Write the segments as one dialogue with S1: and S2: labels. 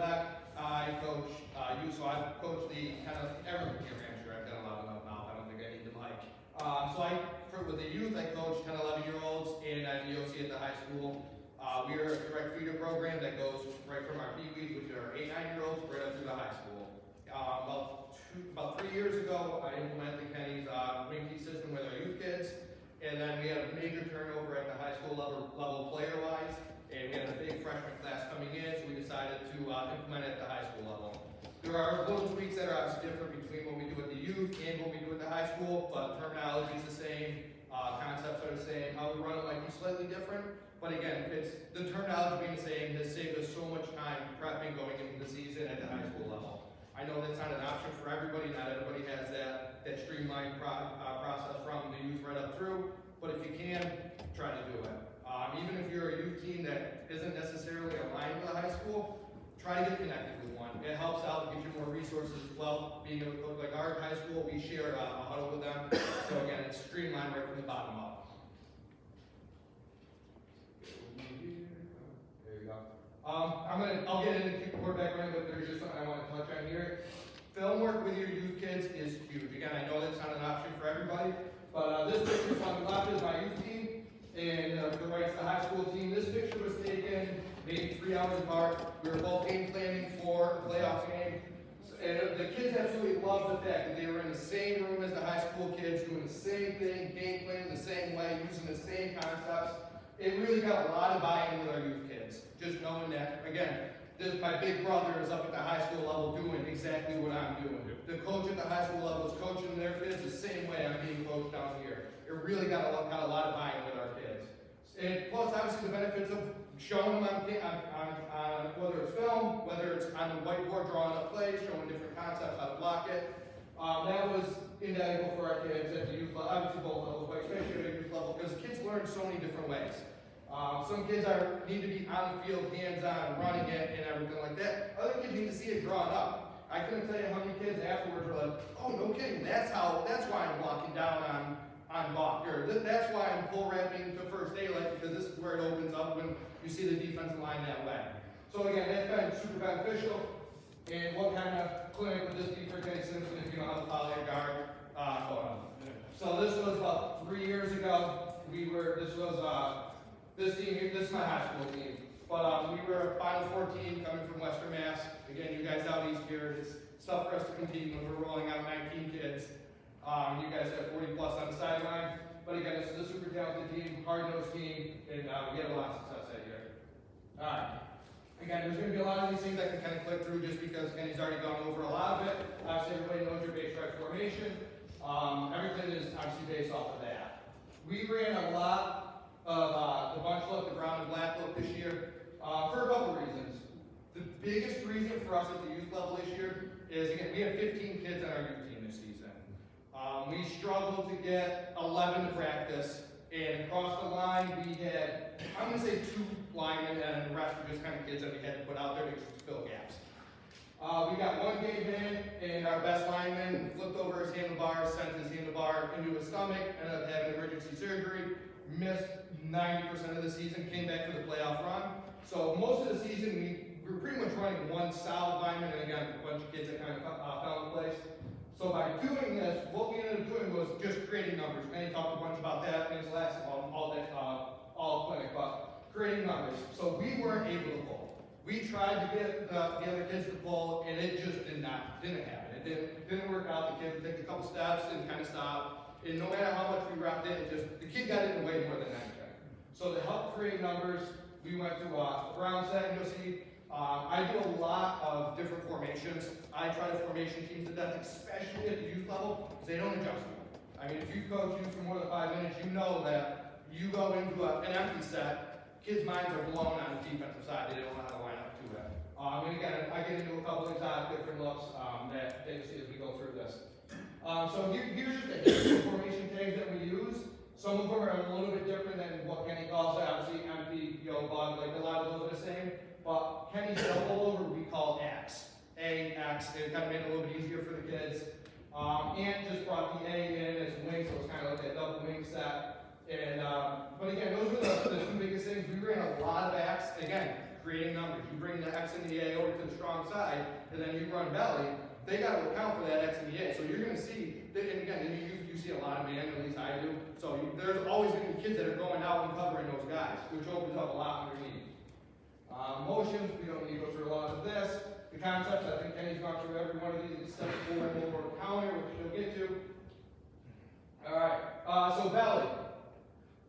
S1: quarterback. I coach youth, so I've coached the kind of everything here, I'm sure I've got a lot of mouth. I don't think I need the mic. With the youth, I coach 10, 11-year-olds, and at the OC at the high school. We are a direct feeder program that goes right from our pee-wees, which are 8, 9-year-olds, right up through the high school. About 3 years ago, I implemented Kenny's wing tee system with our youth kids, and then we had a major turnover at the high school level player-wise, and we had a big freshman class coming in, so we decided to implement it at the high school level. There are little tweaks that are obviously different between what we do with the youth and what we do with the high school, but terminology is the same, concepts are the same, how we run it might be slightly different, but again, the terminology being the same has saved us so much time prepping going into the season at the high school level. I know that's not an option for everybody, not everybody has that streamlined process from the youth right up through, but if you can, try to do it. Even if you're a youth team that isn't necessarily aligned with the high school, try to get connected with one. It helps out, gives you more resources as well. Being able to coach like our high school, we share a huddle with them. So again, it's streamlined right from the bottom up. There you go. I'll get into quarterback running, but there's just something I want to touch on here. Film work with your youth kids is huge. Again, I know that's not an option for everybody, but this picture on the left is my youth team, and the right's the high school team. This picture was taken maybe 3 hours apart. We were both game planning for a playoff game. And the kids absolutely loved the fact that they were in the same room as the high school kids, doing the same thing, game planning the same way, using the same concepts. It really got a lot of buy-in with our youth kids. Just knowing that, again, my big brother is up at the high school level doing exactly what I'm doing. The coach at the high school level is coaching their kids the same way I'm being coached down here. It really got a lot of buy-in with our kids. And plus, obviously, the benefits of showing them on whether it's film, whether it's on the whiteboard drawing up plays, showing different concepts, how to block it. That was invaluable for our kids at the youth level, obviously both levels, but especially at the youth level, because kids learn so many different ways. Some kids need to be on the field, hands-on, running it, and everything like that. Other kids need to see it drawn up. I couldn't tell you how many kids afterwards were like, "Oh, no kidding, that's why I'm blocking down on block, or that's why I'm pull wrapping to first daylight, because this is where it opens up when you see the defensive line that way." So again, that's been super beneficial. And what kind of clinic would this be for Kenny Simpson if you know how to follow your guard? So this was about 3 years ago. This team here, this is my high school team. But we were a Final Four team coming from Western Mass. Again, you guys out east here, it's tough for us to compete when we're rolling out 19 kids. You guys have 40 plus on the sideline. But again, this is a super talented team, hard-nosed team, and we had a lot of success that year. Alright. Again, there's going to be a lot of these things I can kind of click through just because Kenny's already gone over a lot of it. Obviously, everybody knows your base right formation. Everything is obviously based off of that. We ran a lot of the bunch look, the brown and black look this year for a couple reasons. The biggest reason for us at the youth level this year is, again, we had 15 kids on our youth team this season. We struggled to get 11 to practice, and across the line we had, I'm going to say 2 linemen, and the rest were just kind of kids that we had to put out there to fill gaps. We got one game in, and our best lineman flipped over his handlebar, sent his handlebar into his stomach, ended up having emergency surgery, missed 90% of the season, came back for the playoff run. So most of the season we were pretty much running one solid lineman, and again, a bunch of kids that kind of fell in place. So by doing this, what we ended up doing was just creating numbers. Kenny talked a bunch about that in his last all clinic, but creating numbers. So we weren't able to pull. We tried to get the other kids to pull, and it just didn't happen. It didn't work out. The kid would take a couple steps and kind of stop. And no matter how much we wrapped in, the kid got in the way more than anything. So to help create numbers, we went to Brown set, and you'll see I do a lot of different formations. I try to formation teams to death, especially at the youth level, because they don't adjust them. I mean, if you coach youth for more than 5 minutes, you know that you go into an empty set, kids' minds are blown on the defensive side. They don't know how to line up to it. And again, I get into a couple of exotic different looks that you'll see as we go through this. So here's just a history of formation tags that we use. Some of them are a little bit different than what Kenny calls it. Obviously, empty, bug, like a lot of those are the same. But Kenny's double over we call X. A-X, it kind of made it a little bit easier for the kids. Ant just brought the A in as a wing, so it's kind of like that double wing set. And but again, those are the 2 biggest things. We ran a lot of acts. Again, creating numbers. You bring the X and the A over to the strong side, and then you run belly. They got to account for that X and the A. So you're going to see, and again, you see a lot of man, at least I do. So there's always going to be kids that are going out and covering those guys, which opens up a lot underneath. Motions, we don't need to go through a lot of this. The concepts, I think Kenny's gone through every one of these except for more counter, which he'll get to. Alright, so belly.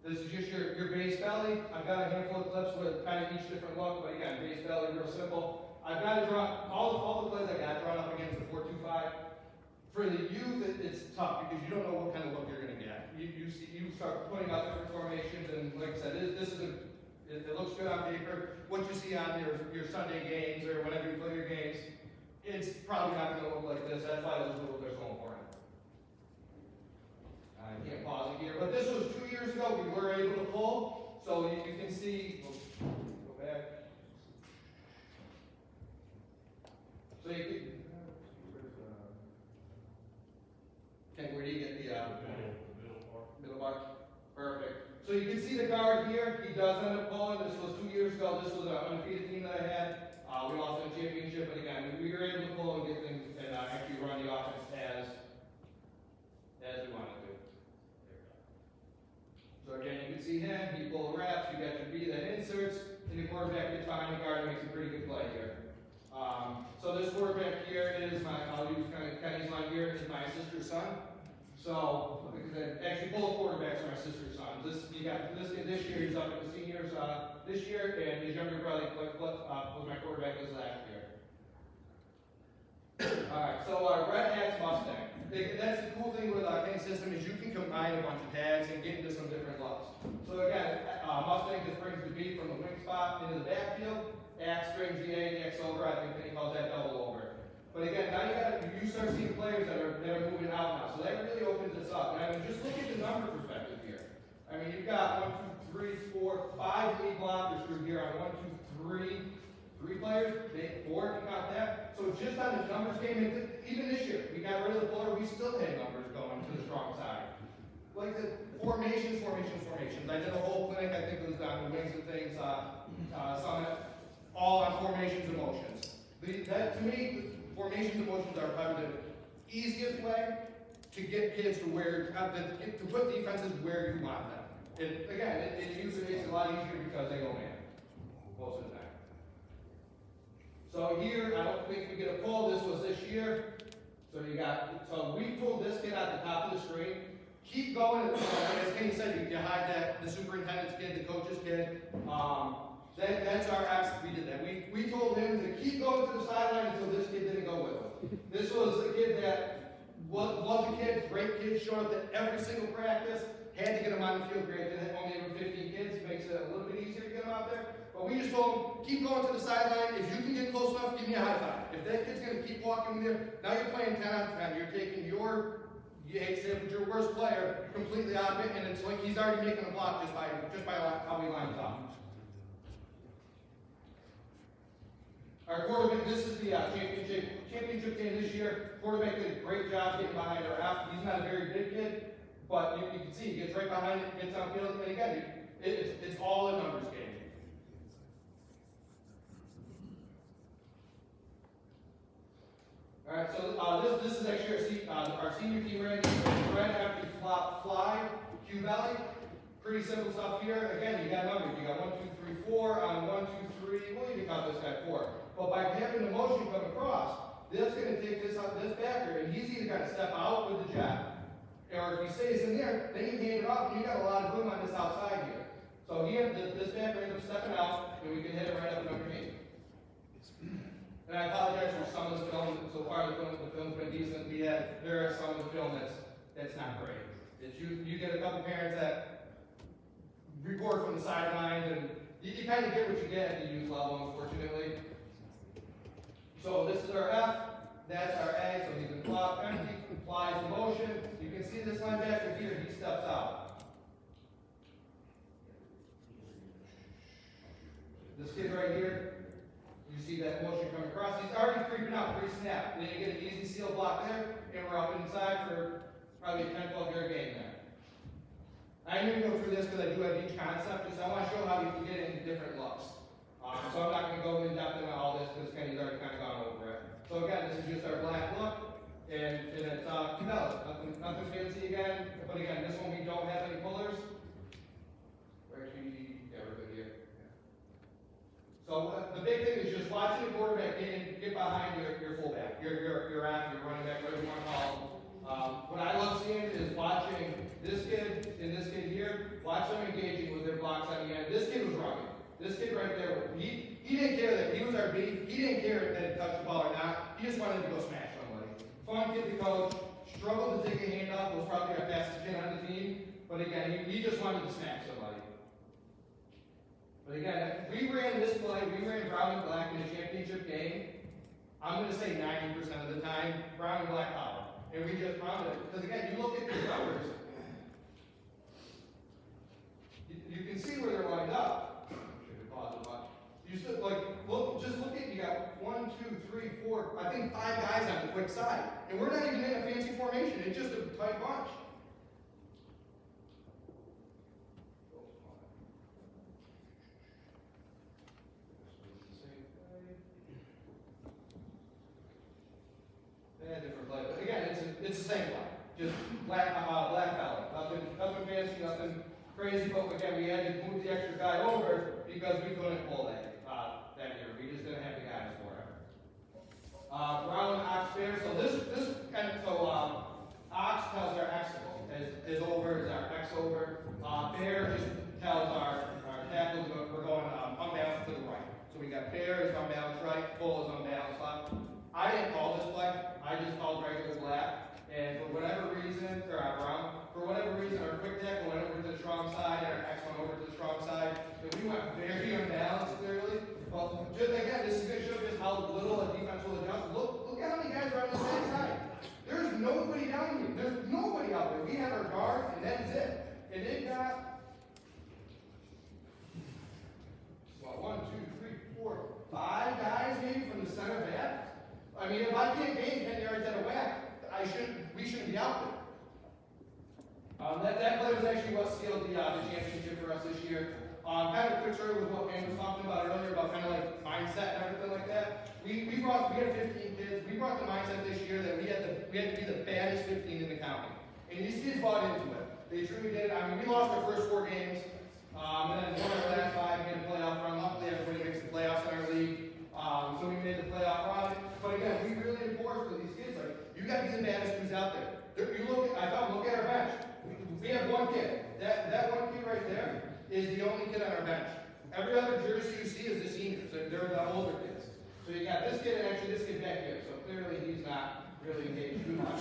S1: This is just your base belly. I've got a handful of clips with kind of each different look, but again, base belly, real simple. I've got to draw, all the plays I got drawn up against the 4-2-5. For the youth, it's tough because you don't know what kind of look you're going to get. You start putting out different formations, and like I said, it looks good on paper. What you see on your Sunday games or whenever you play your games, it's probably not going to look like this. That's why those little are so important. I can't pause it here, but this was 2 years ago. We were able to pull, so you can see. Go back. So you can. Ken, where do you get the middle bar? Perfect. So you can see the guard here. He does end up pulling. This was 2 years ago. This was an undefeated team that I had. We lost in a championship, but again, we were able to pull and get things and actually run the offense as we wanted to. So again, you can see him. He pulled reps. You got your B that inserts, and the quarterback gets behind the guard and makes a pretty good play here. So this quarterback here is I'll use kind of Kenny's line here, is my sister's son. So, actually both quarterbacks are my sister's sons. You got this kid this year, he's up at the seniors this year, and his younger brother was my quarterback this last year. Alright, so Red Hat's Mustang. That's the cool thing with Kenny's system is you can combine a bunch of tags and get into some different looks. So again, Mustang just brings the beat from the wing spot into the backfield. X brings the A and the X over. I think Kenny calls that double over. But again, now you start seeing players that are moving out now. So that really opens this up. And I mean, just look at the number perspective here. I mean, you've got 1, 2, 3, 4, 5 lead blockers through here on 1, 2, 3 players. 4 if you count that. So just on the numbers game, even this year, we got rid of the puller. We still had numbers going to the strong side. Like the formations. I did a whole clinic. I think it was on the wings and things summit, all on formations and motions. That to me. Formations and motions are probably the easiest way to get kids to to put defenses where you want them. It usually makes it a lot easier because they go man most of the time. So here, I don't think we get a pull. This was this year. So we pulled this kid at the top of the screen. Keep going. As Kenny said, you hide the superintendent's kid, the coach's kid. That's our X. We did that. We told him to keep going to the sideline until this kid didn't go with him. This was a kid that was a kid, great kid, showed up at every single practice, had to get him on the field. Great, they only have 15 kids, makes it a little bit easier to get him out there. But we just told him, keep going to the sideline. If you can get close enough, give me a high five. If that kid's going to keep walking there, now you're playing 10 on 10. You're taking your worst player completely out of it, and it's like he's already making a block just by how he lines up. Our quarterback, this is the championship game this year. Quarterback did a great job getting behind our F. He's not a very big kid, but you can see he gets right behind it, gets downfield, and again, it's all a numbers game. All right, so this is actually our senior team ready. Red after flop fly, Q belly. Pretty simple stuff here. Again, you got numbers. You got 1, 2, 3, 4 on 1, 2, 3. We'll even count this guy 4. But by having the motion come across, that's going to take this backer, and he's either got to step out with the jab, or if he stays in there, then you hand it off, and you got a lot of room on this outside here. So this backer ends up stepping out, and we can hit it right up and underneath. And I apologize for some of the film. So far, the film's been decent. There are some of the film that's not great. You get a couple parents that record from the sidelines, and you kind of get what you get at the youth level, unfortunately. So this is our F, that's our A, so he's in flop, empty, flies in motion. You can see this linebacker here, he steps out. This kid right here, you see that motion come across. He's already creeping out pre-snap. Then you get an easy seal block there, and we're up inside for probably a 10-12 yard game there. I didn't even go through this because I do have each concept, because I want to show how you can get into different looks. So I'm not going to go in depth into all this because Kenny's already kind of gone over it. So again, this is just our black look, and it's Cabela's. Nothing fancy again. But again, this one we don't have any pullers. We're actually, yeah, we're good here. So the big thing is just watching the quarterback get behind your fullback, your after, your running back, whatever you want to call them. What I love seeing is watching this kid and this kid here, watch them engaging with their blocks on the end. This kid was running. This kid right there, he didn't care that he was our beat. He didn't care that he touched the ball or not. He just wanted to go smash somebody. Fun kid to coach. Struggled to take a hand up. Was probably our fastest kid on the team. But again, he just wanted to smash somebody. But again, we ran this play. We ran brown and black in the championship game. I'm going to say 90% of the time, brown and black power. And we just pounded it. Because again, you look at these numbers. You can see where they're lined up. You should just look at, you got 1, 2, 3, 4, I think 5 guys on the quick side. And we're not even in a fancy formation, it's just a tight bunch. Different play, but again, it's the same play. Just black palette. Nothing fancy, nothing crazy, but again, we had to move the extra guy over because we couldn't pull that year. We just didn't have the guys for it. Brown Ox Bear. So this kind of Ox tells our X is over, is our X over. Bear just tells our tackles we're going unbalanced to the right. So we got Bear is unbalanced right, Bull is unbalanced left. I didn't call this play. I just called regular black. And for whatever reason, Brown, for whatever reason, our quick tackle went over to the strong side, and our X went over to the strong side, and we went very unbalanced, clearly. Well, just again, this is going to show just how little a defense will adjust. Look at how many guys are on the same side. There's nobody down here. There's nobody out there. We have our guard, and that's it. And they got, 1, 2, 3, 4, 5 guys maybe from the center back. I mean, if I can't gain 10 yards out of whack, we shouldn't be out there. That play was actually what sealed the championship for us this year. Kind of a quick story with what Pam was talking about earlier about kind of like mindset and everything like that. We had 15 kids. We brought the mindset this year that we had to be the baddest 15 in the county. And these kids bought into it. They truly did. I mean, we lost our first 4 games, and then won our last 5, made a playoff run. Luckily, everybody makes the playoffs in our league. So we made the playoff run. But again, we really enforced with these kids, like, you got to be the baddest dudes out there. Look at our bench. We have 1 kid. That 1 kid right there is the only kid on our bench. Every other jersey you see is the seniors. They're the older kids. So you got this kid and actually this kid back here. So clearly he's not really engaged too much.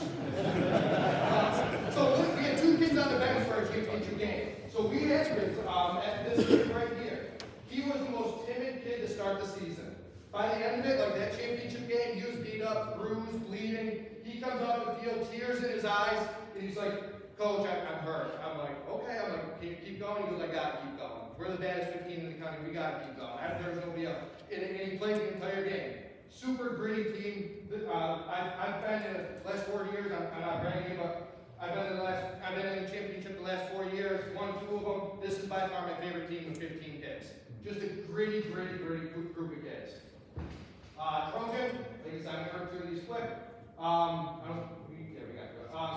S1: So we had 2 kids on the bench for our championship game. So we had kids at this kid right here. He was the most timid kid to start the season. By the end of it, like that championship game, he was beat up, bruised, bleeding. He comes off the field, tears in his eyes, and he's like, Coach, I'm hurt. I'm like, okay. I'm like, keep going. He goes, I gotta keep going. We're the baddest 15 in the country. We gotta keep going. There's gonna be and he played the entire game. Super gritty team. I've been in the last 4 years. I'm not bragging, but I've been in the championship the last 4 years. 1, 2 of them. This is by far my favorite team with 15 kids. Just a gritty group of kids. Trojan, like I said, I'm going through these quick.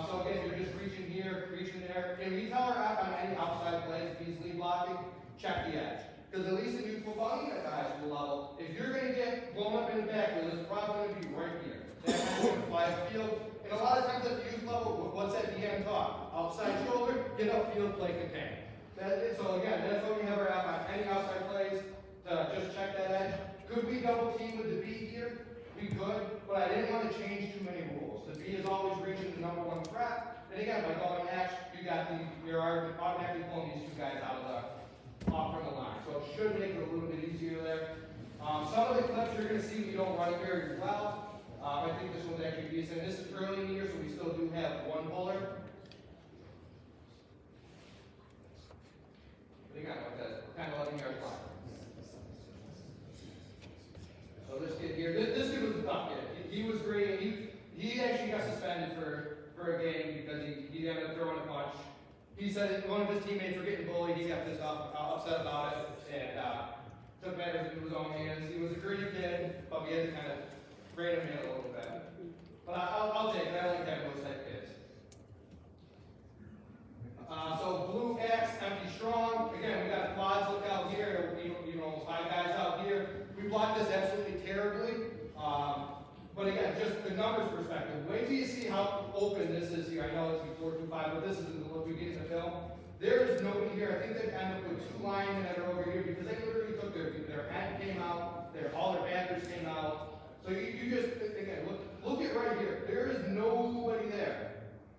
S1: So again, you're just reaching here, reaching there. And we tell our app on any outside plays, if he's lead blocking, check the edge. Because at least in youth football, even at the high school level, if you're going to get blown up in the backfield, it's probably going to be right here. That guy's going to fly upfield. And a lot of times at the youth level, what's that DM taught? Outside shoulder, get upfield, play contain. So again, that's what we have our app on any outside plays. Just check that edge. Could we double team with the B here? We could, but I didn't want to change too many rules. The B is always reaching the number 1 threat. And again, by calling X, you're automatically pulling these 2 guys out of off from the line. So it should make it a little bit easier there. Some of the clips you're going to see we don't run very well. I think this one's actually decent. This is early in the year, so we still do have 1 puller. But again, like that, we're kind of letting yards fly. So this kid here, this kid was a tough kid. He was great. He actually got suspended for a game because he ended up throwing a punch. He said that one of his teammates were getting bullied. He got pissed off, upset about it, and took matters into his own hands. He was a gritty kid, but we had to kind of rein him in a little bit. But I'll take it. I like having those type kids. So blue X, empty strong. Again, we got quads. Look out here. We almost 5 guys out here. We blocked this absolutely terribly. But again, just the numbers perspective. Wait till you see how open this is here. I know it's 4-2-5, but this isn't what we get in the film. There is nobody here. I think they ended up with 2 linemen that are over here because they literally took their end came out, all their backers came out. So you just, again, look at right here. There is nobody there.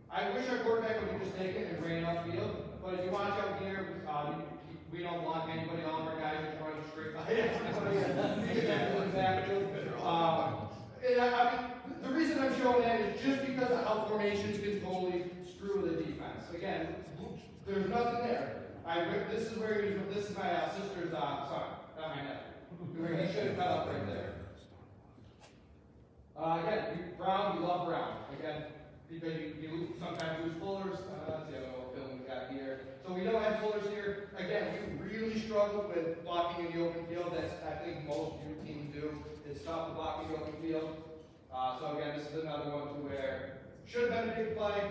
S1: I wish our quarterback would have just taken it and ran upfield, but if you watch out here, we don't block anybody. All of our guys are running straight by everybody. You get that in the backfield. And I mean, the reason I'm showing that is just because of how formations can totally screw the defense. Again, there's nothing there. This is my sister's son, not my nephew. Where he should have cut up right there. Again, Brown, we love Brown. Again, because you sometimes lose pullers. Let's see what film we got here. So we don't have pullers here. Again, we really struggled with blocking in the open field. That's, I think, most new teams do. It's tough to block in the open field. So again, this is another one to where should have been a big play,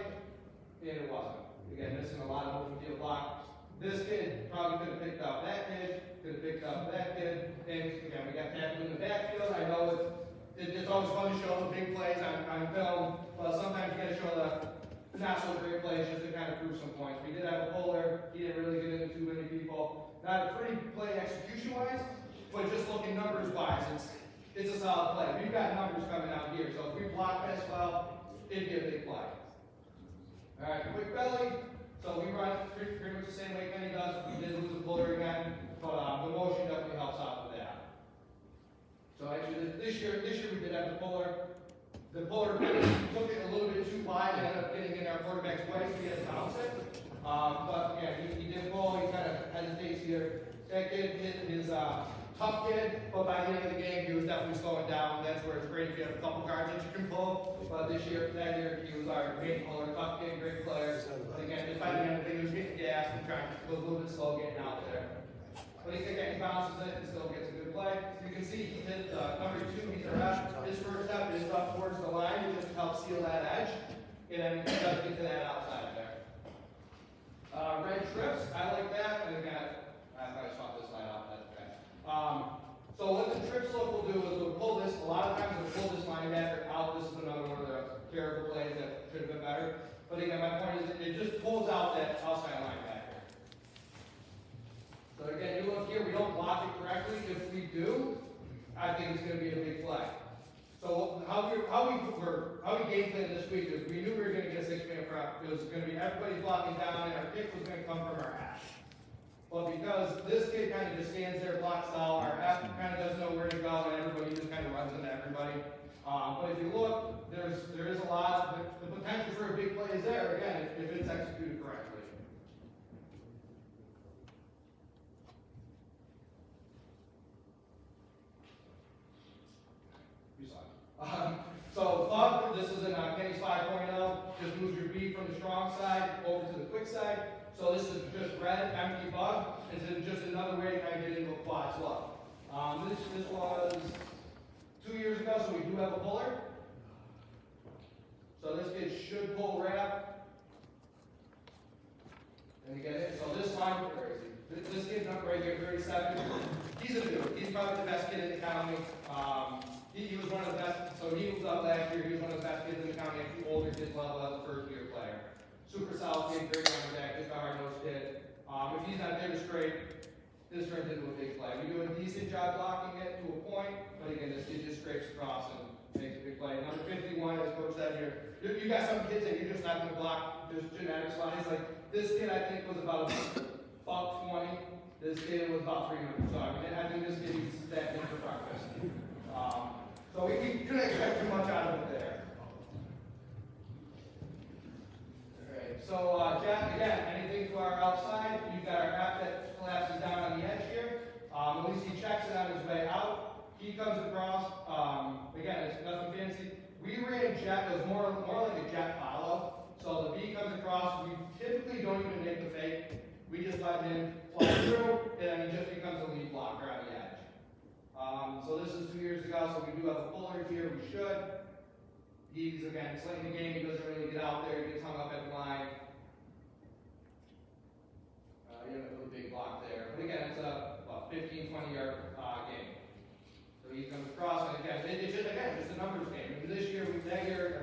S1: and it wasn't. Again, missing a lot of open field blocks. This kid probably could have picked up that kid, could have picked up that kid, and again, we got tackled in the backfield. I know it's always fun to show the big plays on film, but sometimes you got to show the not so great plays just to kind of prove some points. We did have a puller. He didn't really get into too many people. Not a pretty play execution-wise, but just looking numbers-wise, it's a solid play. We've got numbers coming out here, so if we block this well, it'd be a big play. All right, quick belly. So we run pretty much the same way Kenny does. We did lose a puller again, but the motion definitely helps out with that. So actually, this year we did have the puller. The puller took it a little bit too wide and ended up getting in our quarterback's way, so he had to bounce it. But yeah, he did pull. He kind of hesitates here. That kid is tough kid, but by the end of the game, he was definitely slowing down. That's where it's great if you have a couple cards that you can pull. But that year, he was our main puller, tough kid, great player. But again, just by the end of the game, he was getting gas and trying to go a little bit slow getting out there. But he bounces it and still gets a good play. So you can see he hit number 2, he's a rush. His first step is up towards the line to just help seal that edge. And then he does get to that outside there. Red trips, I like that. And again, I just swapped this line out. That's okay. So what the trips look will do is we'll pull this. A lot of times we'll pull this linebacker out. This is another one of the terrible plays that should have been better. But again, my point is it just pulls out that outside linebacker. So again, you look here, we don't block it correctly. If we do, I think it's going to be a big play. So how we game planned this week is we knew we were going to get a 6-man front. It was going to be everybody blocking down, and our kick was going to come from our hash. But because this kid kind of just stands there, blocks all, our half kind of doesn't know where to go, and everybody just kind of runs into everybody. But if you look, there is a lot. The potential for a big play is there, again, if it's executed correctly. You saw it. So Bug, this is in Kenny's 5.0. Just move your B from the strong side over to the quick side. So this is just red, empty bug. It's just another way to kind of get into a quad slug. This was 2 years ago, so we do have a puller. So this kid should pull wrap. And you get it? So this line, this kid's up right here, 37. He's a dude. He's probably the best kid in the county. He was one of the best, so he moved up last year. He was one of the best kids in the county at the older kids level as a first-year player. Super solid kid, great running back, just a hard-nosed kid. If he's not there to scrape, this turns into a big play. We do a decent job blocking it to a point, but again, this kid just scrapes across and makes a big play. Number 51, as Coach said here, you got some kids that you're just not going to block, just genetics wise. Like this kid, I think, was about $120. This kid was about 300. So I mean, I think this kid is that good for breakfast. So we couldn't expect too much out of it there. So, again, anything to our outside, you've got our half that collapses down on the edge here. At least he checks it on his way out. He comes across. Again, it's nothing fancy. We ran jet. It was more like a jet follow. So the B comes across. We typically don't even make the fake. We just let him fly through, and then he just becomes a lead blocker on the edge. So this is 2 years ago, so we do have a puller here, we should. He's, again, it's late in the game, he doesn't really get out there, he gets hung up at the line. You have a little big block there. But again, it's a 15, 20-yard game. So he comes across, and again, it's just a numbers game. I mean, this year,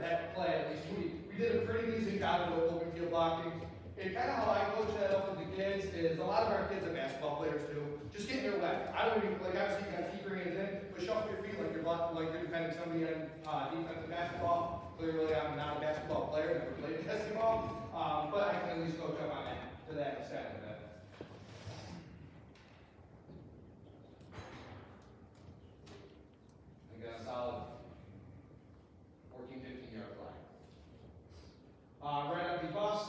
S1: that play, at least we did a pretty decent job of open field blocking. And kind of how I coach that up with the kids is a lot of our kids are basketball players too. Just get in your way. I don't even, like, obviously you got to keep your hands in, but shuffle your feet like you're defending somebody in defensive basketball. Clearly, I'm not a basketball player, never played basketball, but I can at least coach up on that, to that extent of it. I got a solid 14, 15-yard line. Right up the bus.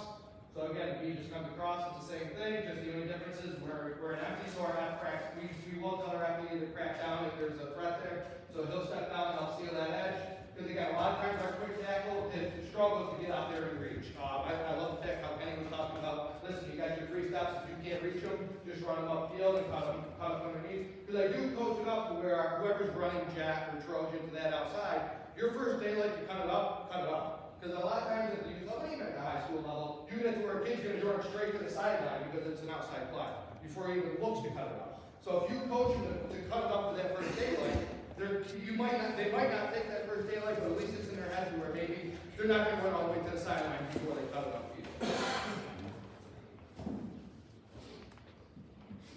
S1: So again, we just come across, it's the same thing, just the only difference is we're an empty, so our half cracks, we will tell our athlete to crack down if there's a threat there. So he'll step down and help seal that edge. Because again, a lot of times our quick tackle, it struggles to get out there and reach. I love the fact how Kenny was talking about, listen, you got your 3 steps, if you can't reach them, just run them upfield and cut them underneath. Because I do coach it up to where whoever's running Jack or Trojan to that outside, your first day, like to cut it up, cut it up. Because a lot of times, if you don't even at the high school level, you get to where a kid's going to run straight to the sideline because it's an outside play before he even looks to cut it up. So if you coach them to cut it up to that first daylight, they might not take that first daylight, but at least it's in their head where maybe they're not going to run all the way to the sideline before they cut it up field.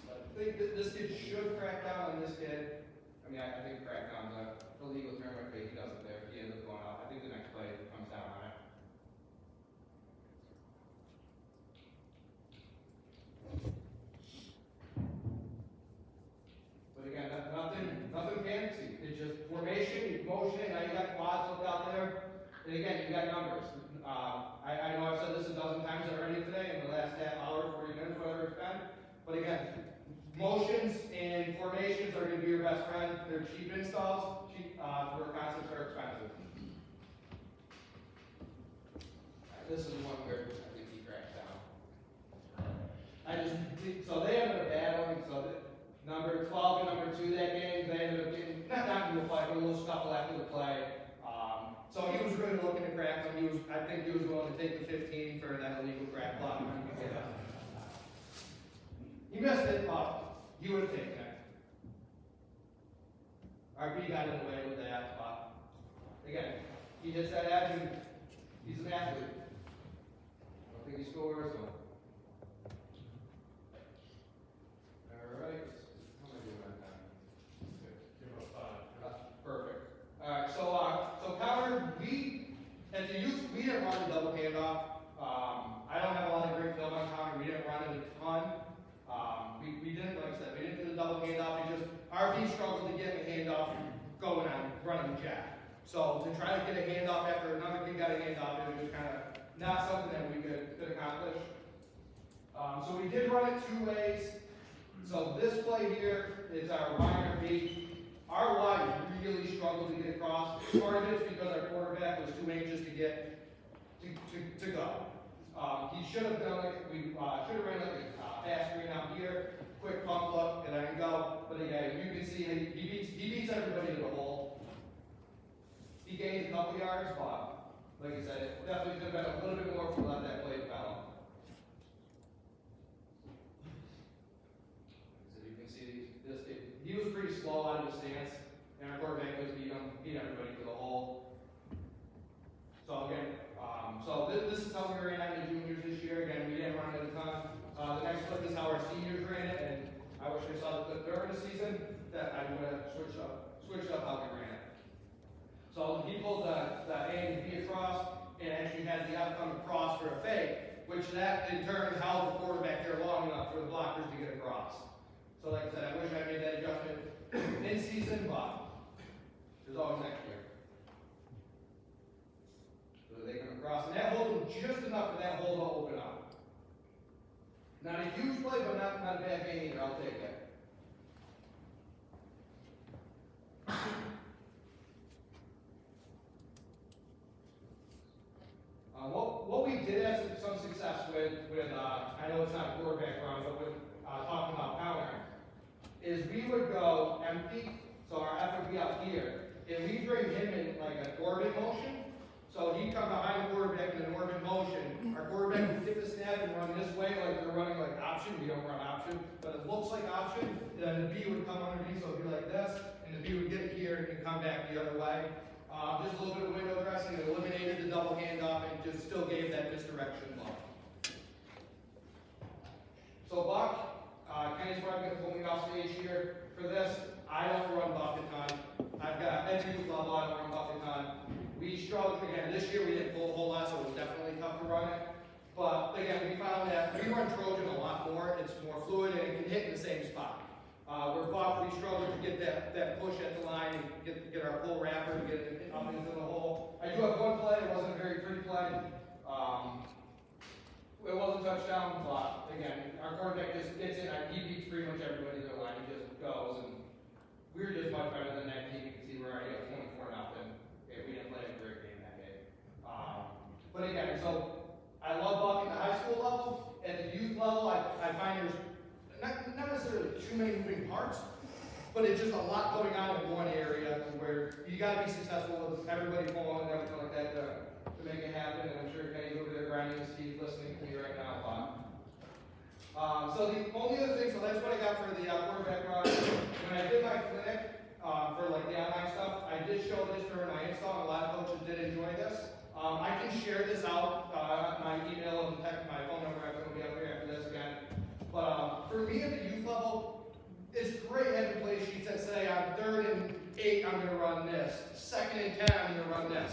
S1: But I think this kid should crack down on this kid. I mean, I think crack down is a legal term, but he doesn't there. He ends up going out. I think the next play comes down on it. But again, nothing fancy. It's just formation, you motion it, now you got quads look out there. And again, you got numbers. I know I've said this a dozen times already today in the last half hour, 40 minutes, whatever it's been. But again, motions and formations are going to be your best friend. They're cheap installs, where concepts are expensive. This is one where I think he cracks down. So they ended up battling, so number 12 and number 2 that game, they ended up getting, not into a fight, but a little scuffle after the play. So he was really looking to crack them. I think he was willing to take the 15 for that illegal crack block. He missed it, but he would have taken it. RP got in the way with that, but again, he hits that edge and he's an athlete. I don't think he scores, so. Alright, how am I doing on time?
S2: Give us 5.
S1: Perfect. Alright, so counter, at the youth, we didn't run the double handoff. I don't have a lot of great film on counter, we didn't run it a ton. We didn't, like I said, we didn't do the double handoff, RP struggled to get a handoff going on, running Jack. So to try to get a handoff after another kid got a handoff, it was kind of not something that we could accomplish. So we did run it 2 ways. So this play here is our wide RP. Our wide really struggled to get across. Part of it's because our quarterback was too anxious to get to go. He should have done like we should have ran like a fast screen out here, quick pump look, and I can go. But again, you can see he beats everybody to the hole. He gains a couple yards, but like I said, it definitely could have been a little bit more if we let that play develop. So you can see he was pretty slow out of his stance, and our quarterback was beat everybody to the hole. So again, this is how we ran out of the juniors this year. Again, we didn't run it a ton. The next clip is how our seniors ran it, and I wish I saw the clip during the season that I would have switched up how we ran it. So he pulled the A and B across, and actually had the F come across for a fake, which that in turn held the quarterback there long enough for the blockers to get across. So like I said, I wish I made that adjustment in season, but there's always next year. So they come across, and that holds them just enough for that hole to open up. Not a huge play, but not a bad game either. I'll take that. What we did have some success with I know it's not quarterback run, but with talking about countering, is we would go empty. So our and we bring him in like an orbit motion. So he'd come behind the quarterback in an orbit motion. Our quarterback would get the snap and run this way, like they're running like option. We don't run option, but it looks like option. Then the B would come underneath, so it'd be like this, and the B would get it here and come back the other way. Just a little bit of window dressing, it eliminated the double handoff, and just still gave that misdirection look. So Buck, Kenny's probably going to pull me off stage here. For this, I don't run Buck a ton. I've got every level, I don't run Buck a ton. We struggled again this year. We didn't pull a whole lot, so it was definitely tough to run it. But again, we found that we run Trojan a lot more. It's more fluid and it can hit in the same spot. Where Buck, we struggled to get that push at the line and get our pull wrapper to get it up into the hole. I do have one play. It wasn't a very pretty play. It wasn't a touchdown, but again, our quarterback just gets in. He beats pretty much everybody in the line. He just goes, and we were just much better than that team. You can see we're already up 24-0. We didn't play a great game that game. But again, so I love Buck at the high school level. At the youth level, I find there's not necessarily too many moving parts, but it's just a lot going on in one area where you got to be successful with everybody pulling and everything like that to make it happen. And I'm sure Kenny's over there grinding his teeth listening to me right now a lot. So the only other thing, so that's what I got for the quarterback run. When I did my clinic, for like the online stuff, I did show this during my install, and a lot of coaches did enjoy this. I can share this out, my email and text, my phone number, I'm going to be up here after this again. But for me at the youth level, it's great having play sheets that say on 3rd and 8, I'm going to run this. 2nd and 10, I'm going to run this.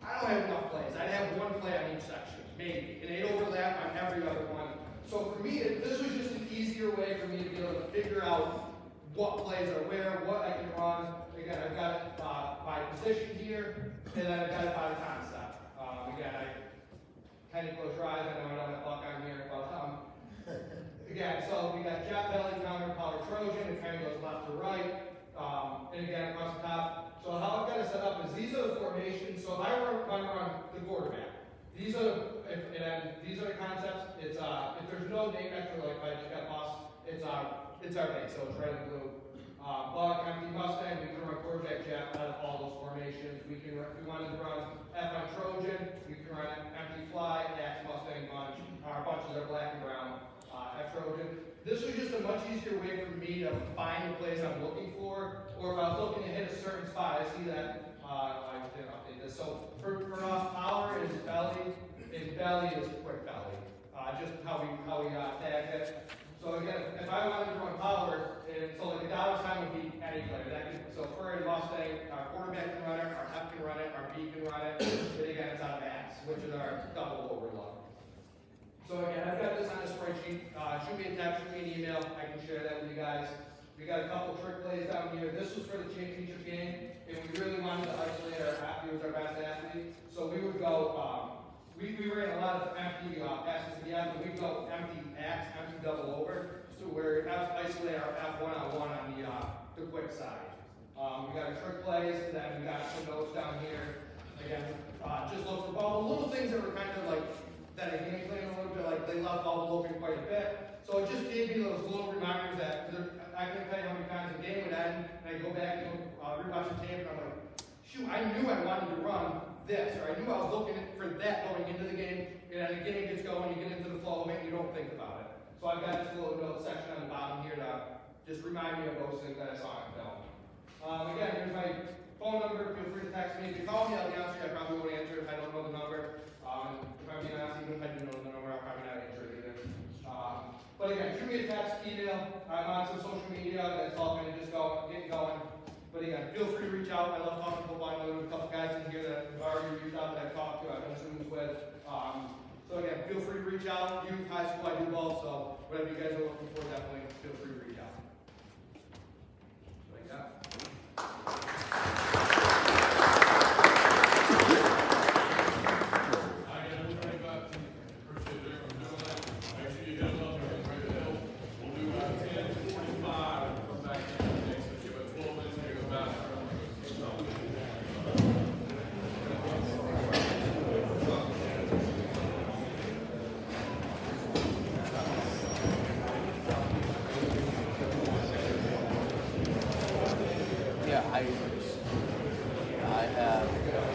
S1: I don't have enough plays. I'd have one play on each section, maybe. And 8 overlap on every other one. So for me, this was just an easier way for me to be able to figure out what plays are where, what I can run. Again, I've got it by position here, and then I've got it by concept. Again, I kind of close your eyes. I know I don't have Buck on here, but again, so we got jet belly, counter, power Trojan. It kind of goes left to right, and again across the top. So how I've got it set up is these are the formations. So if I run the quarterback, these are the concepts. It's if there's no name after, like if I just got lost, it's our name, so it's red and blue. Buck, empty Mustang, we can run quarterback jet out of all those formations. If we wanted to run F on Trojan, we can run empty fly, X Mustang bunch. Our bunches are black and brown, F Trojan. This was just a much easier way for me to find the plays I'm looking for, or if I was looking to hit a certain spot, I see that, I didn't update this. So for us, power is belly, and belly is quick belly. Just how we tag it. So again, if I wanted to run power, so like the dollar sign would be any player. So for a Mustang, our quarterback can run it, our F can run it, our B can run it, but again, it's out of X, which is our double overload. So again, I've got this on a spreadsheet. Shoot me a text, shoot me an email. I can share that with you guys. We got a couple trick plays down here. This was for the championship game, and we really wanted to isolate our athlete. He was our best athlete. So we would go, we ran a lot of empty passes to the end, but we'd go empty X, empty double over, so we're isolate our F1-on-1 on the quick side. We got our trick plays, and then we got some notes down here. Again, just look for ball. The little things that were kind of like that I game plan a little bit, like they left ball open quite a bit. So it just gave me those little reminders that I can tell you how many times the game would end, and I go back and rewatch the tape, and I'm like, shoot, I knew I wanted to run this, or I knew I was looking for that going into the game, and as the game gets going, you get into the flow of it, and you don't think about it. So I've got this little note section on the bottom here to just remind me of those things that I saw in film. Again, here's my phone number. Feel free to text me. If you call me, I'll be honest with you, I probably won't answer if I don't know the number. If I'm being honest, even if I do know the number, I'll probably not answer it either. But again, shoot me a text, email. I'm on some social media. That's all going to just get going. But again, feel free to reach out. I love talking football. I know there's a couple guys in here that have already reached out that I've talked to, I've done Zooms with. So again, feel free to reach out. Youth, high school, I do both. So whatever you guys are looking for, definitely feel free to reach out. Like that.
S3: Yeah, I have